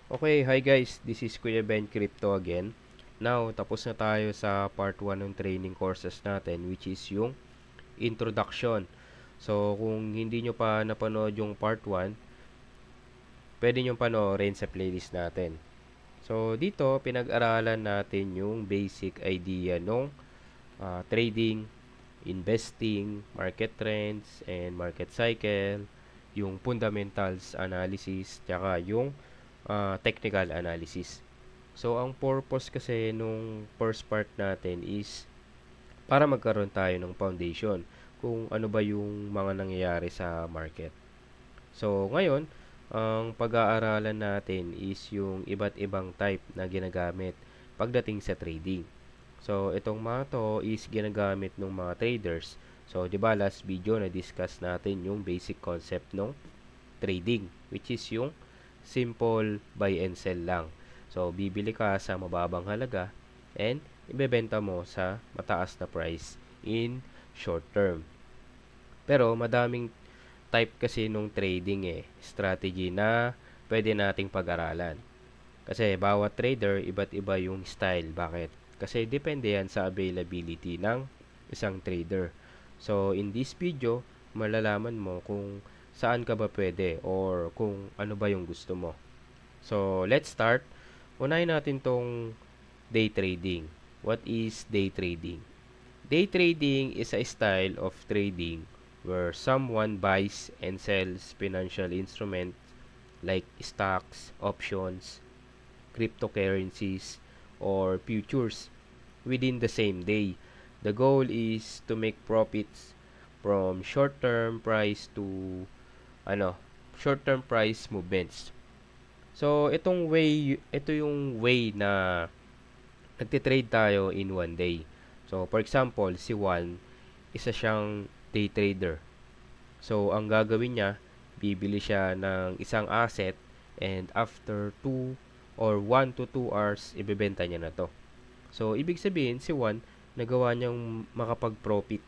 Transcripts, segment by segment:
Okay, hi guys, this is Kuya Ben Crypto again. Now, tapos na tayo sa part 1 ng training courses natin, which is yung introduction. So, kung hindi nyo pa napanood yung part 1, pwede nyo panoorin sa playlist natin. So, dito, pinag-aralan natin yung basic idea ng trading, investing, market trends, and market cycle, yung fundamentals analysis, tsaka yung technical analysis. So, ang purpose kasi nung first part natin is para magkaroon tayo ng foundation kung ano ba yung mga nangyayari sa market. So, ngayon, ang pag-aaralan natin is yung iba't ibang type na ginagamit pagdating sa trading. So, itong mga to is ginagamit ng mga traders. So, di ba last video na discuss natin yung basic concept ng trading, which is yung simple buy and sell lang. So, bibili ka sa mababang halaga and ibebenta mo sa mataas na price in short term. Pero madaming type kasi nung trading strategy na pwede nating pag-aralan. Kasi bawat trader, iba't iba yung style. Bakit? Kasi depende yan sa availability ng isang trader. So, in this video, malalaman mo kung saan ka ba pwede or kung ano ba yung gusto mo. So, let's start. Unahin natin tong day trading. What is day trading? Day trading is a style of trading where someone buys and sells financial instruments like stocks, options, cryptocurrencies, or futures within the same day. The goal is to make profits from short-term price to ano, short-term price movements. So, ito yung way na nagtitrade tayo in one day. So, for example, si Juan, isa siyang day trader. So, ang gagawin niya, bibili siya ng isang asset and after 2 or 1 to 2 hours, ibebenta niya na to. So, ibig sabihin, si Juan, nagawa niyang makapag-profit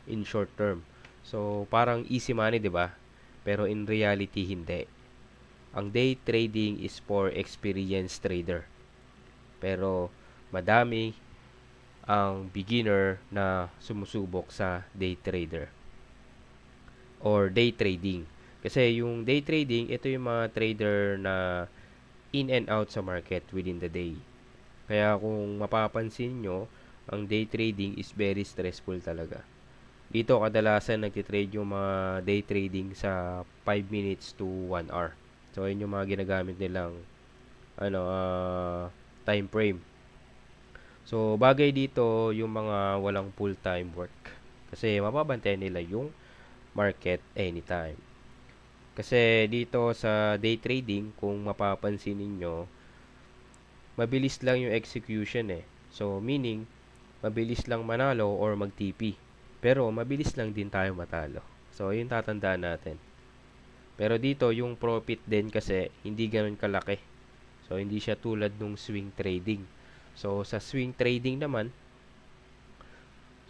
in short term. So, parang easy money, di ba? Pero in reality, hindi. Ang day trading is for experienced trader. Pero madami ang beginner na sumusubok sa day trader or day trading. Kasi yung day trading, ito yung mga trader na in and out sa market within the day. Kaya kung mapapansin nyo, ang day trading is very stressful talaga. Dito kadalasan nagtitrade yung mga day trading sa 5 minutes to 1 hour. So, yun yung mga ginagamit nilang time frame. So, bagay dito yung mga walang full-time work. Kasi mapabantayan nila yung market anytime. Kasi dito sa day trading, kung mapapansin ninyo, mabilis lang yung execution So, meaning, mabilis lang manalo or mag-TP. Pero, mabilis lang din tayo matalo. So, yun tatandaan natin. Pero dito, yung profit din kasi, hindi ganun kalaki. So, hindi siya tulad nung swing trading. So, sa swing trading naman,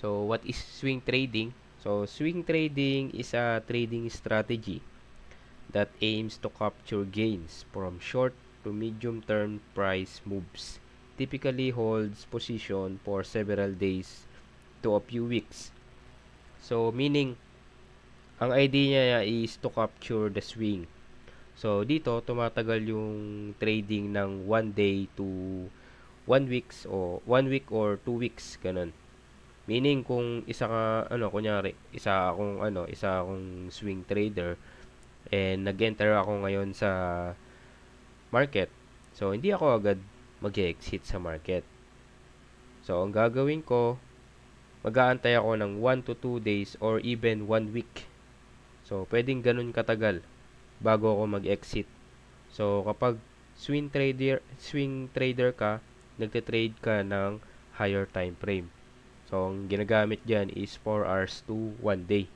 so, what is swing trading? So, swing trading is a trading strategy that aims to capture gains from short to medium term price moves. Typically holds position for several days to a few weeks. So, meaning, ang idea niya is to capture the swing. So, dito, tumatagal yung trading ng 1 day to 1 week or 2 weeks, ganun. Meaning, kung kunyari, isa akong swing trader, and nag-enter ako ngayon sa market. So, hindi ako agad mag-exit sa market. So, ang gagawin ko, mag-aantay ako ng 1 to 2 days or even 1 week. So, pwedeng ganun katagal bago ako mag-exit. So, kapag swing trader ka, nagte-trade ka ng higher time frame. So, ang ginagamit dyan is 4 hours to 1 day.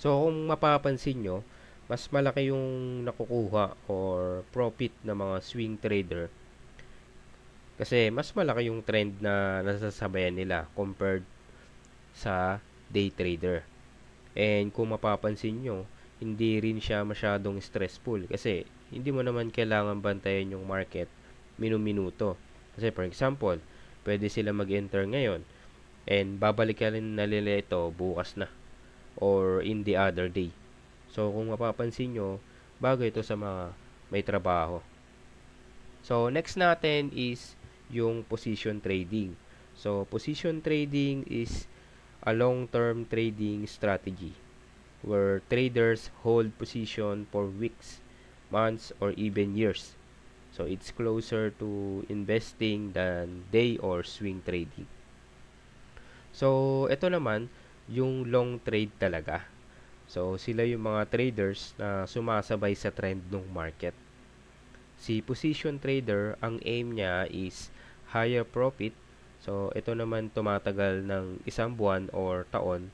So, kung mapapansin nyo, mas malaki yung nakukuha or profit ng mga swing trader kasi mas malaki yung trend na nasasabayan nila compared sa day trader. And kung mapapansin nyo, hindi rin siya masyadong stressful kasi hindi mo naman kailangan bantayan yung market minu-minuto. Kasi for example, pwede sila mag-enter ngayon and babalikan na nila ito bukas na or in the other day. So, kung mapapansin nyo, bago ito sa mga may trabaho. So, next natin is yung position trading. So, position trading is a long-term trading strategy where traders hold position for weeks, months, or even years. So, it's closer to investing than day or swing trading. So, ito naman, yung long trade talaga. So, sila yung mga traders na sumasabay sa trend ng market. Si position trader, ang aim niya is higher profit. So, ito naman tumatagal ng isang buwan or taon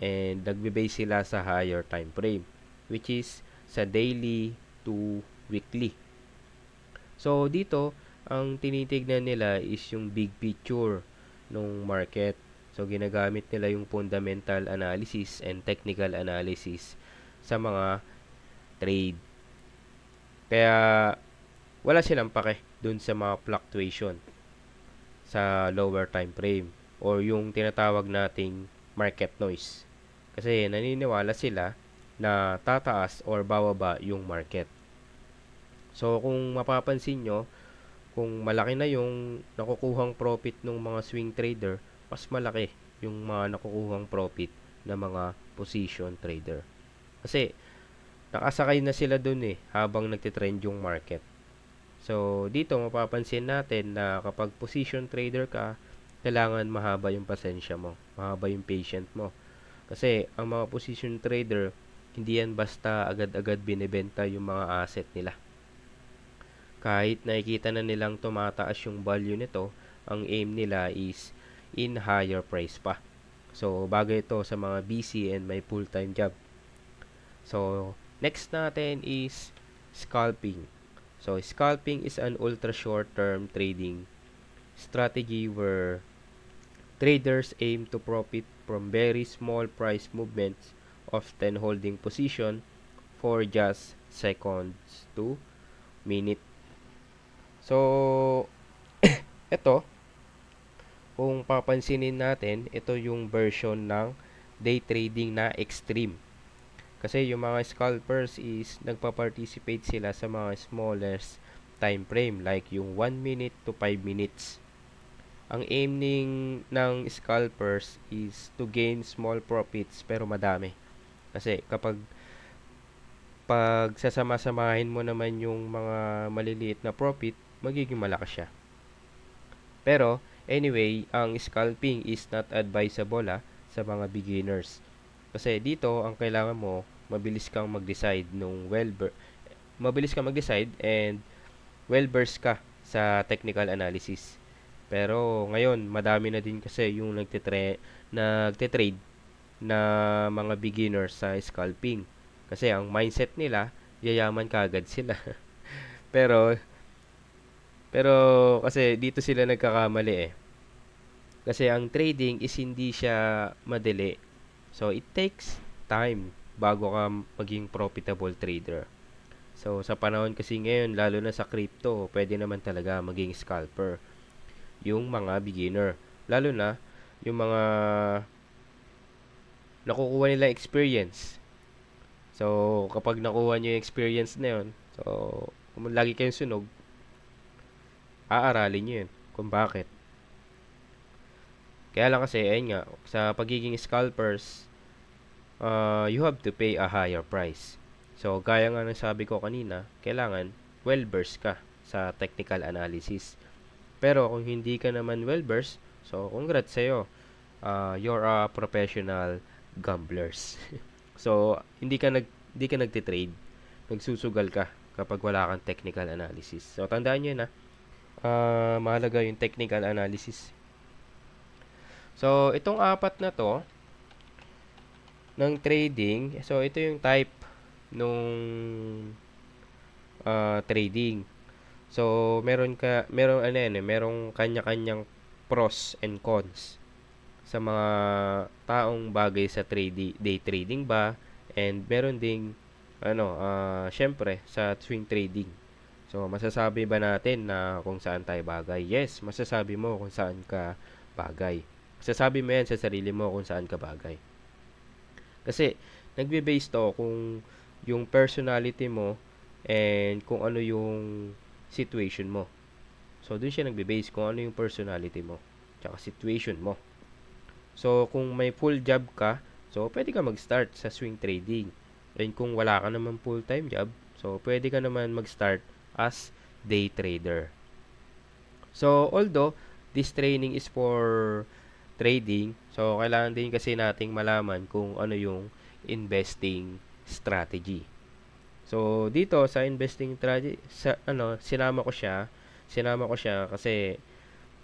and nagbe-base sila sa higher time frame, which is sa daily to weekly. So, dito, ang tinitignan nila is yung big picture ng market. So, ginagamit nila yung fundamental analysis and technical analysis sa mga trade. Kaya, wala silang pake dun sa mga fluctuation sa lower time frame or yung tinatawag nating market noise. Kasi naniniwala sila na tataas or bababa yung market. So, kung mapapansin nyo, kung malaki na yung nakukuhang profit ng mga swing trader, mas malaki yung mga nakukuhang profit ng mga position trader. Kasi, nakasakay na sila dun habang nagtitrend yung market. So, dito mapapansin natin na kapag position trader ka, kailangan mahaba yung pasensya mo, mahaba yung patient mo. Kasi, ang mga position trader, hindi yan basta agad-agad binibenta yung mga asset nila. Kahit nakikita na nilang tumataas yung value nito, ang aim nila is in higher price pa. So, bagay ito sa mga busy and may full-time job. So, next natin is scalping. So, scalping is an ultra short-term trading strategy where traders aim to profit from very small price movements, often holding position for just seconds to minute. So, ito, kung papansinin natin, ito yung version ng day trading na extreme. Kasi yung mga scalpers is nagpa-participate sila sa mga smallest time frame like yung 1 minute to 5 minutes. Ang aim ng scalpers is to gain small profits pero madami. Kasi kapag sasama-samahin mo naman yung mga maliliit na profit, magiging malakas siya. Pero anyway, ang scalping is not advisable sa mga beginners. Kasi dito, ang kailangan mo, mabilis kang mag-decide and well-versed ka sa technical analysis. Pero ngayon, madami na din kasi yung nagtitrade na mga beginners sa scalping. Kasi ang mindset nila, yayaman kagad sila. pero kasi dito sila nagkakamali Kasi ang trading is hindi siya madali. So, it takes time bago ka maging profitable trader. So, sa panahon kasi ngayon, lalo na sa crypto, pwede naman talaga maging scalper yung mga beginner. Lalo na yung mga nakukuha nila experience. So, kapag nakuha nyo yung experience na yun, so, kung lagi kayong sunog, aaralin nyo yun kung bakit. Kaya lang kasi, ayun nga, sa pagiging scalpers, you have to pay a higher price. So, gaya nga ng sabi ko kanina, kailangan well-versed ka sa technical analysis. Pero kung hindi ka naman well-versed, so congrats sa'yo. You're a professional gamblers. So, hindi ka nagtitrade. Nagsusugal ka kapag wala kang technical analysis. So, tandaan nyo na, mahalaga yung technical analysis. So, itong apat na to ng trading, so ito yung type nung trading. So, merong kanya-kanyang pros and cons sa mga taong bagay sa day trading ba, and meron ding syempre sa swing trading. So, masasabi ba natin na kung saan tayo bagay? Yes, masasabi mo kung saan ka bagay. Masasabi mo yan sa sarili mo kung saan ka bagay. Kasi, nagbe-base to kung yung personality mo and kung ano yung situation mo. So, dun siya nagbe-base kung ano yung personality mo tsaka situation mo. So, kung may full job ka, so, pwede ka mag-start sa swing trading. And kung wala ka naman full-time job, so, pwede ka naman mag-start as day trader. So, although this training is for trading, so, kailangan din kasi nating malaman kung ano yung investing strategy. So, dito sa investing strategy, sinama ko siya kasi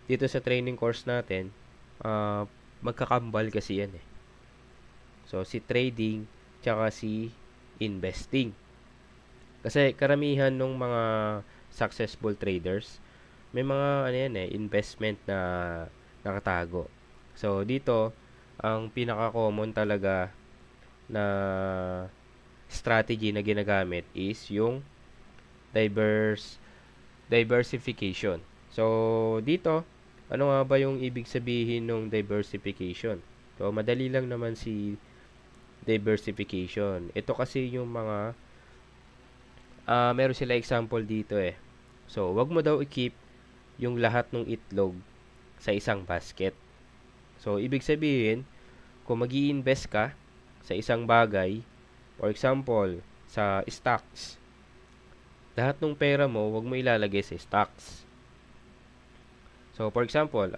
dito sa training course natin, magkakambal kasi yan eh. So, si trading, tsaka si investing. Kasi karamihan ng mga successful traders, may mga investment na nakatago. So, dito, ang pinaka-common talaga na strategy na ginagamit is yung diversification. So, dito, ano nga ba yung ibig sabihin ng diversification? So, madali lang naman si diversification. Ito kasi yung mga, meron sila example dito eh. So, wag mo daw i-keep yung lahat ng itlog sa isang basket. So, ibig sabihin, kung mag-i-invest ka sa isang bagay, for example, sa stocks, lahat ng pera mo, wag mo ilalagay sa stocks. So, for example,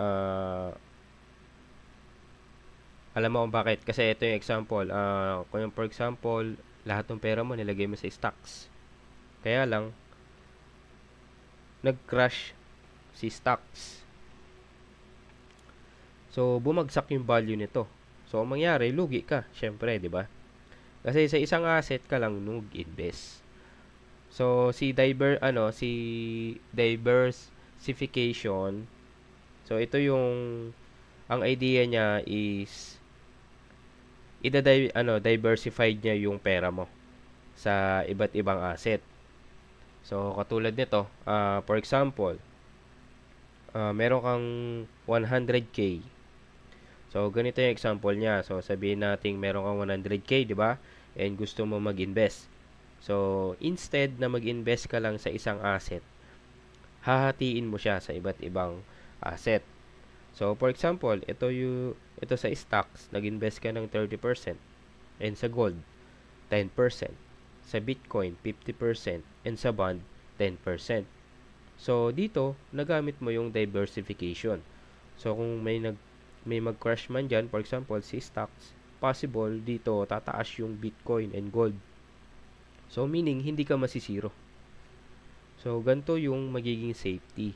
alam mo kung bakit? Kasi ito yung example. Kung for example, lahat ng pera mo nilagay mo sa stocks. Kaya lang, nag-crash si stocks. So, bumagsak yung value nito. So, ang mangyari, lugi ka. Syempre, di ba? Kasi sa isang asset ka lang nag-invest. So, si diversification. So, ito yung ang idea niya is diversified niya yung pera mo sa iba't ibang asset. So, katulad nito, for example, meron kang 100k. So, ganito yung example niya. So, sabihin natin meron kang 100k, di ba? And gusto mo mag-invest. So, instead na mag-invest ka lang sa isang asset, hahatiin mo siya sa iba't ibang asset. So, for example, ito sa stocks, nag-invest ka ng 30%. And sa gold, 10%. Sa Bitcoin, 50%. And sa bond, 10%. So, dito, nagamit mo yung diversification. So, kung may mag-crash man dyan, for example, si stocks, possible dito tataas yung Bitcoin and gold. So, meaning, hindi ka masisiro. So, ganito yung magiging safety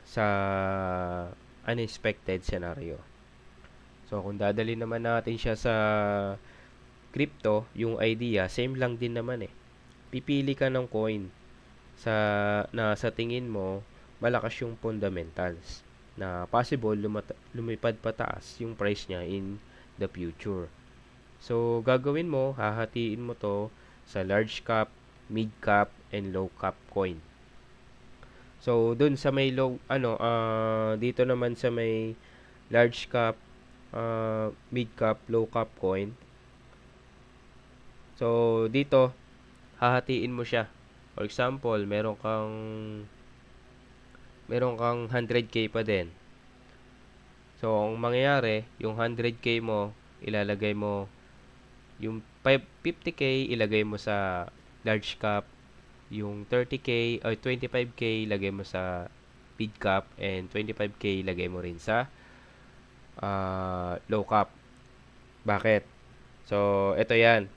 sa unexpected scenario. So, kung dadali naman natin siya sa crypto, yung idea, same lang din naman eh. Pipili ka ng coin na sa tingin mo, malakas yung fundamentals na possible lumipad pataas yung price niya in the future. So, gagawin mo, hahatiin mo to sa large cap, mid cap, and low cap coin. So, dun sa may dito naman sa may large cap, mid cap, low cap coin. So, dito, hahatiin mo siya. For example, meron kang 100k pa din. So, ang mangyayari, yung 100k mo, ilalagay mo, yung 50k, ilagay mo sa large cap, yung 30k o 25k lagay mo sa mid cap, and 25k lagay mo rin sa low cap. Bakit? So, ito yan.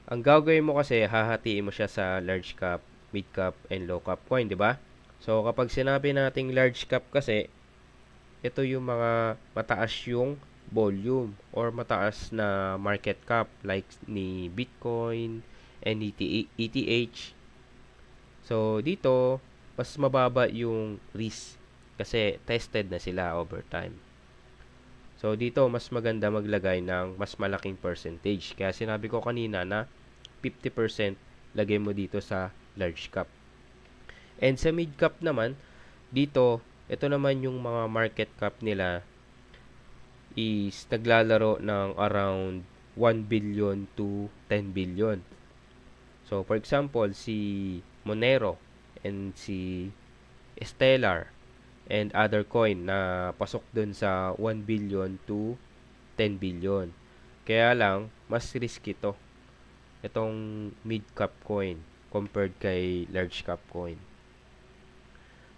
Ang gagawin mo kasi, hahatiin mo siya sa large cap, mid cap, and low cap coin, di ba? So, kapag sinabi nating large cap kasi, ito yung mga mataas yung volume or mataas na market cap like ni Bitcoin and ETH. So, dito, mas mababa yung risk kasi tested na sila over time. So, dito, mas maganda maglagay ng mas malaking percentage. Kaya sinabi ko kanina na 50% lagay mo dito sa large cap. And sa mid cap naman, dito, ito naman yung mga market cap nila is naglalaro ng around 1 billion to 10 billion. So, for example, si Monero and si Stellar and other coin na pasok dun sa 1 billion to 10 billion. Kaya lang, mas risky to. Itong mid-cap coin compared kay large cap coin.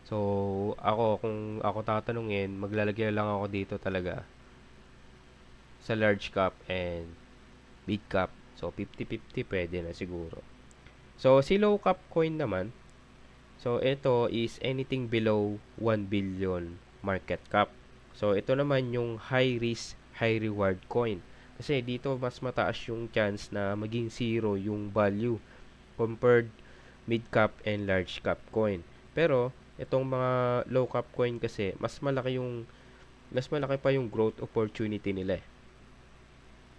So, kung ako tatanungin, maglalagay lang ako dito talaga sa large cap and mid cap. So, 50-50 pwede na siguro. So, si low cap coin naman, so, ito is anything below 1 billion market cap. So, ito naman yung high risk, high reward coin. Kasi dito mas mataas yung chance na maging zero yung value compared mid cap and large cap coin. Pero, itong mga low cap coin kasi mas malaki pa yung growth opportunity nila.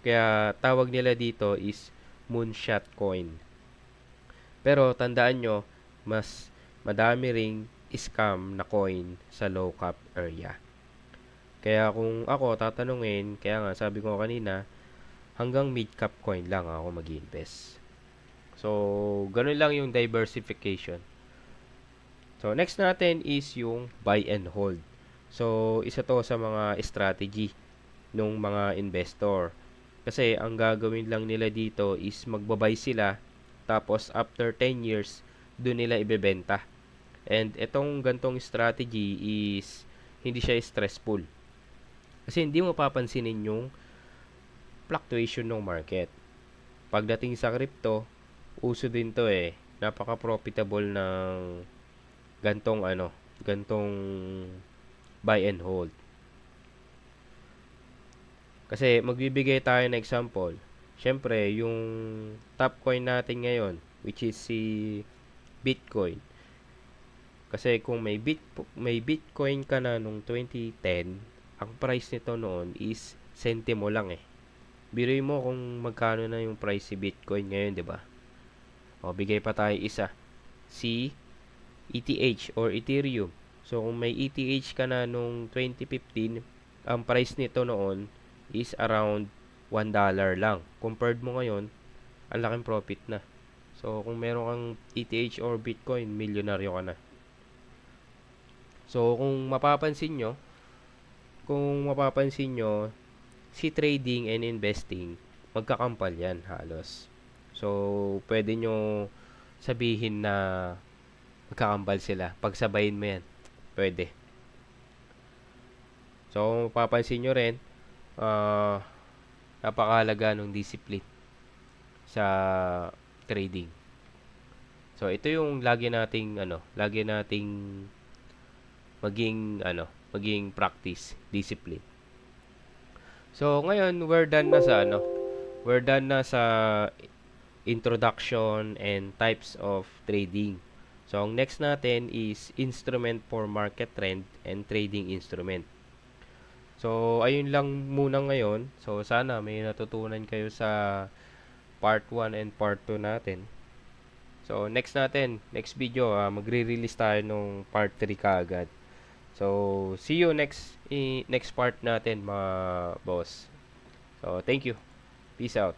Kaya tawag nila dito is moonshot coin. Pero tandaan nyo, mas madami ring scam na coin sa low cap area. Kaya kung ako tatanungin, kaya nga sabi ko kanina, hanggang mid cap coin lang ako mag-invest. So, ganun lang yung diversification. So, next natin is yung buy and hold. So, isa to sa mga strategy ng mga investor. Kasi ang gagawin lang nila dito is magbabay sila, tapos after 10 years, doon nila ibebenta. And itong gantong strategy is hindi siya stressful. Kasi hindi mo papansinin yung fluctuation ng market. Pagdating sa crypto, uso din to eh. Napaka-profitable ng gantong buy and hold. Kasi magbibigay tayo ng example. Syempre, yung top coin natin ngayon, which is si Bitcoin. Kasi kung may Bitcoin ka na nung 2010, ang price nito noon is sentimo lang eh. Biruin mo kung magkano na yung price si Bitcoin ngayon, 'di ba? O bigay pa tayo isa. Si ETH or Ethereum. So kung may ETH ka na nung 2015, ang price nito noon is around $1 lang. Compared mo ngayon, ang laking profit na. So kung meron kang ETH or Bitcoin, milyonaryo ka na. So, kung mapapansin nyo, si trading and investing, magkakampal yan halos. So, pwede nyo sabihin na magkakampal sila. Pagsabayin mo yan, pwede. So, kung mapapansin nyo rin, napakahalaga ng discipline sa trading. So, ito yung lagi nating maging practice, discipline. So, ngayon, we're done na sa introduction and types of trading. So, ang next natin is instrument for market trend and trading instrument. So, ayun lang muna ngayon. So, sana may natutunan kayo sa part 1 and part 2 natin. So, next video, magre-release tayo nung part 3 kaagad. So, see you next part natin mga boss. So, thank you. Peace out.